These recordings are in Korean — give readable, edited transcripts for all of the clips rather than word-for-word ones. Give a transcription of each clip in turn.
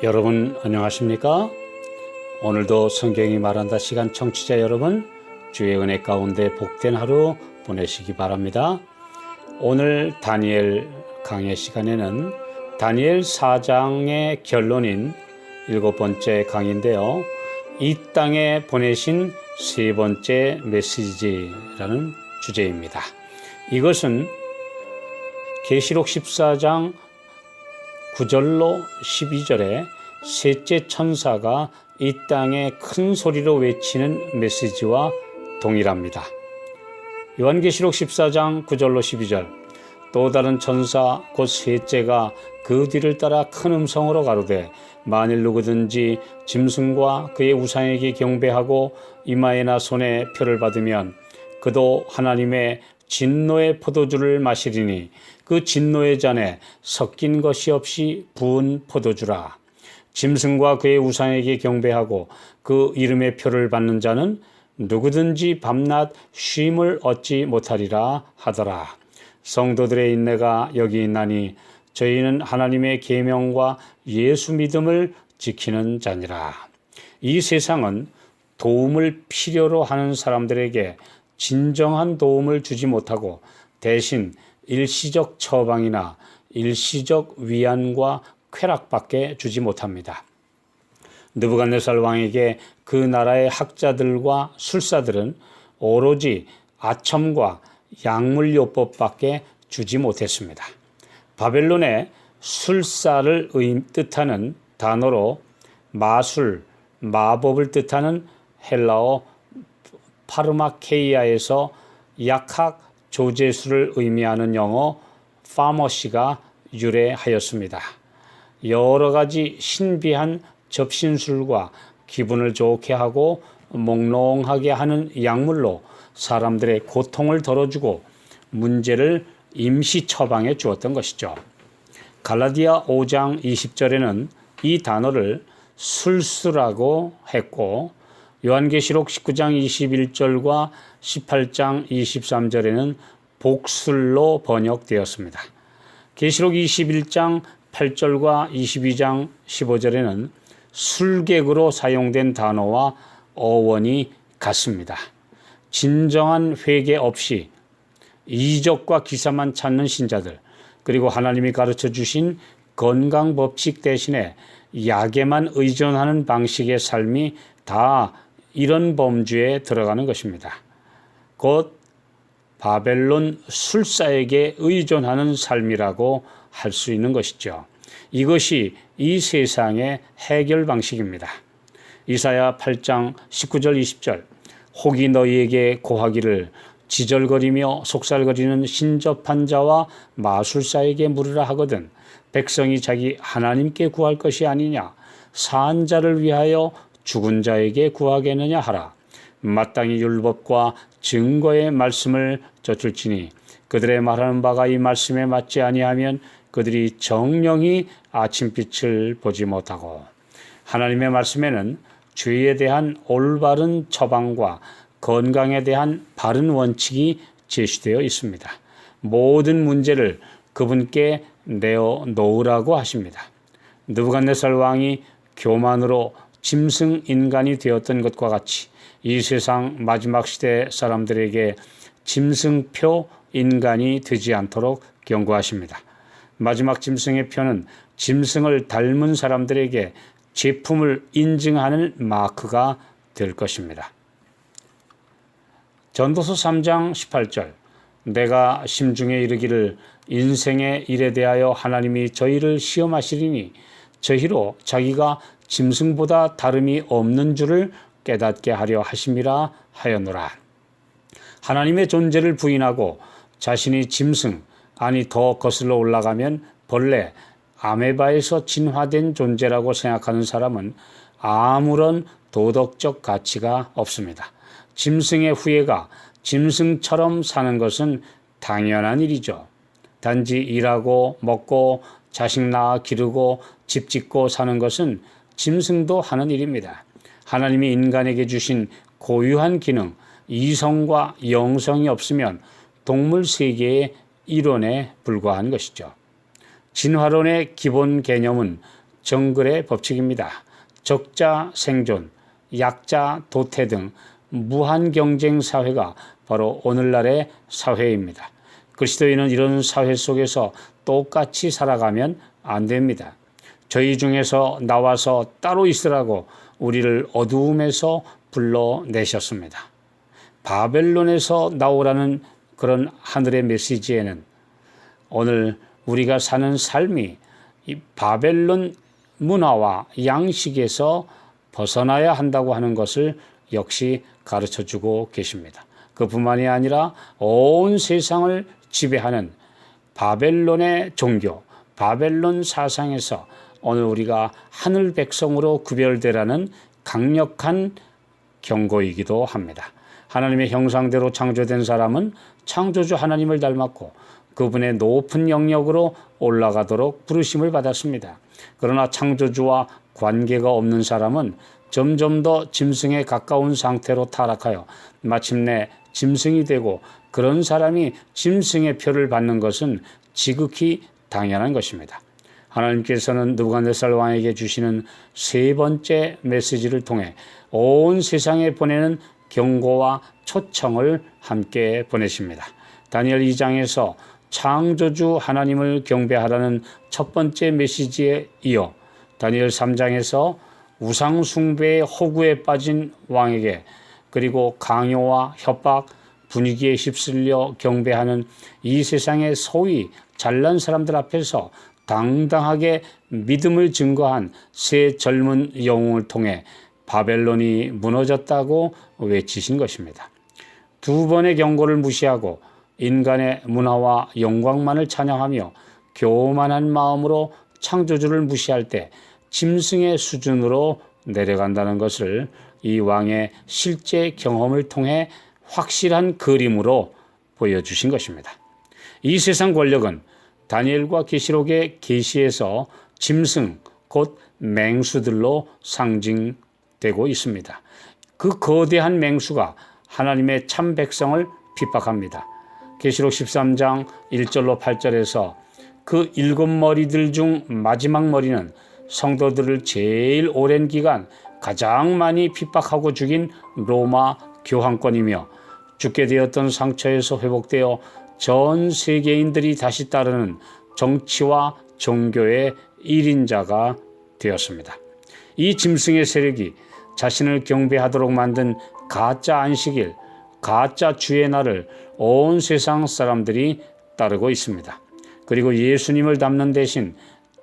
여러분 안녕하십니까? 오늘도 성경이 말한다 시간 청취자 여러분, 주의 은혜 가운데 복된 하루 보내시기 바랍니다. 오늘 다니엘 강의 시간에는 다니엘 4장의 결론인 7번째 강의인데요. 이 땅에 보내신 세 번째 메시지라는 주제입니다. 이것은 계시록 14장 9절로 12절에 셋째 천사가 이 땅에 큰 소리로 외치는 메시지와 동일합니다. 요한계시록 14장 9절로 12절, 또 다른 천사 곧 셋째가 그 뒤를 따라 큰 음성으로 가로되 만일 누구든지 짐승과 그의 우상에게 경배하고 이마에나 손에 표를 받으면 그도 하나님의 진노의 포도주를 마시리니 그 진노의 잔에 섞인 것이 없이 부은 포도주라. 짐승과 그의 우상에게 경배하고 그 이름의 표를 받는 자는 누구든지 밤낮 쉼을 얻지 못하리라 하더라. 성도들의 인내가 여기 있나니 저희는 하나님의 계명과 예수 믿음을 지키는 자니라. 이 세상은 도움을 필요로 하는 사람들에게 진정한 도움을 주지 못하고 대신 일시적 처방이나 일시적 위안과 쾌락밖에 주지 못합니다. 느부갓네살 왕에게 그 나라의 학자들과 술사들은 오로지 아첨과 약물요법밖에 주지 못했습니다. 바벨론의 술사를 뜻하는 단어로 마술, 마법을 뜻하는 헬라어 파르마케이아에서 약학, 조제술을 의미하는 영어 파머시가 유래하였습니다. 여러 가지 신비한 접신술과 기분을 좋게 하고 몽롱하게 하는 약물로 사람들의 고통을 덜어주고 문제를 임시 처방해 주었던 것이죠. 갈라디아 5장 20절에는 이 단어를 술수라고 했고 요한계시록 19장 21절과 18장 23절에는 복술로 번역되었습니다. 계시록 21장 8절과 22장 15절에는 술객으로 사용된 단어와 어원이 같습니다. 진정한 회개 없이 이적과 기사만 찾는 신자들, 그리고 하나님이 가르쳐 주신 건강 법칙 대신에 약에만 의존하는 방식의 삶이 다 이런 범주에 들어가는 것입니다. 곧 바벨론 술사에게 의존하는 삶이라고 할 수 있는 것이죠. 이것이 이 세상의 해결 방식입니다. 이사야 8장 19절 20절, 혹이 너희에게 고하기를 지절거리며 속살거리는 신접한 자와 마술사에게 물으라 하거든 백성이 자기 하나님께 구할 것이 아니냐, 산 자를 위하여 죽은 자에게 구하겠느냐 하라. 마땅히 율법과 증거의 말씀을 젖을지니 그들의 말하는 바가 이 말씀에 맞지 아니하면 그들이 정령이 아침빛을 보지 못하고. 하나님의 말씀에는 죄에 대한 올바른 처방과 건강에 대한 바른 원칙이 제시되어 있습니다. 모든 문제를 그분께 내어 놓으라고 하십니다. 느부갓네살 왕이 교만으로 짐승 인간이 되었던 것과 같이 이 세상 마지막 시대 사람들에게 짐승표 인간이 되지 않도록 경고하십니다. 마지막 짐승의 표는 짐승을 닮은 사람들에게 제품을 인증하는 마크가 될 것입니다. 전도서 3장 18절, 내가 심중에 이르기를 인생의 일에 대하여 하나님이 저희를 시험하시리니 저희로 자기가 짐승보다 다름이 없는 줄을 깨닫게 하려 하심이라 하였노라. 하나님의 존재를 부인하고 자신이 짐승, 아니 더 거슬러 올라가면 벌레, 아메바에서 진화된 존재라고 생각하는 사람은 아무런 도덕적 가치가 없습니다. 짐승의 후예가 짐승처럼 사는 것은 당연한 일이죠. 단지 일하고 먹고 자식 낳아 기르고 집 짓고 사는 것은 짐승도 하는 일입니다. 하나님이 인간에게 주신 고유한 기능, 이성과 영성이 없으면 동물 세계의 일원에 불과한 것이죠. 진화론의 기본 개념은 정글의 법칙입니다. 적자 생존, 약자 도태 등 무한 경쟁 사회가 바로 오늘날의 사회입니다. 그리스도인은 이런 사회 속에서 똑같이 살아가면 안 됩니다. 저희 중에서 나와서 따로 있으라고 우리를 어두움에서 불러내셨습니다. 바벨론에서 나오라는 그런 하늘의 메시지에는 오늘 우리가 사는 삶이 이 바벨론 문화와 양식에서 벗어나야 한다고 하는 것을 역시 가르쳐주고 계십니다. 그뿐만이 아니라 온 세상을 지배하는 바벨론의 종교, 바벨론 사상에서 오늘 우리가 하늘 백성으로 구별되라는 강력한 경고이기도 합니다. 하나님의 형상대로 창조된 사람은 창조주 하나님을 닮았고 그분의 높은 영역으로 올라가도록 부르심을 받았습니다. 그러나 창조주와 관계가 없는 사람은 점점 더 짐승에 가까운 상태로 타락하여 마침내 짐승이 되고 그런 사람이 짐승의 표를 받는 것은 지극히 당연한 것입니다. 하나님께서는 느부갓네살 왕에게 주시는 세 번째 메시지를 통해 온 세상에 보내는 경고와 초청을 함께 보내십니다. 다니엘 2장에서 창조주 하나님을 경배하라는 첫 번째 메시지에 이어 다니엘 3장에서 우상 숭배의 호구에 빠진 왕에게 그리고 강요와 협박, 분위기에 휩쓸려 경배하는 이 세상의 소위 잘난 사람들 앞에서 당당하게 믿음을 증거한 새 젊은 영웅을 통해 바벨론이 무너졌다고 외치신 것입니다. 두 번의 경고를 무시하고 인간의 문화와 영광만을 찬양하며 교만한 마음으로 창조주를 무시할 때 짐승의 수준으로 내려간다는 것을 이 왕의 실제 경험을 통해 확실한 그림으로 보여주신 것입니다. 이 세상 권력은 다니엘과 계시록의 계시에서 짐승 곧 맹수들로 상징되고 있습니다. 그 거대한 맹수가 하나님의 참 백성을 핍박합니다. 계시록 13장 1절로 8절에서 그 7머리들 중 마지막 머리는 성도들을 제일 오랜 기간 가장 많이 핍박하고 죽인 로마 교황권이며 죽게 되었던 상처에서 회복되어 전 세계인들이 다시 따르는 정치와 종교의 1인자가 되었습니다. 이 짐승의 세력이 자신을 경배하도록 만든 가짜 안식일, 가짜 주의 날을 온 세상 사람들이 따르고 있습니다. 그리고 예수님을 닮는 대신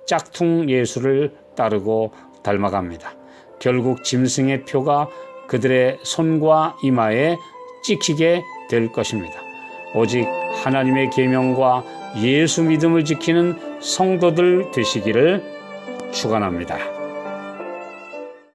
짝퉁 예수를 따르고 닮아갑니다. 결국 짐승의 표가 그들의 손과 이마에 찍히게 될 것입니다. 오직 하나님의 계명과 예수 믿음을 지키는 성도들 되시기를 축원합니다.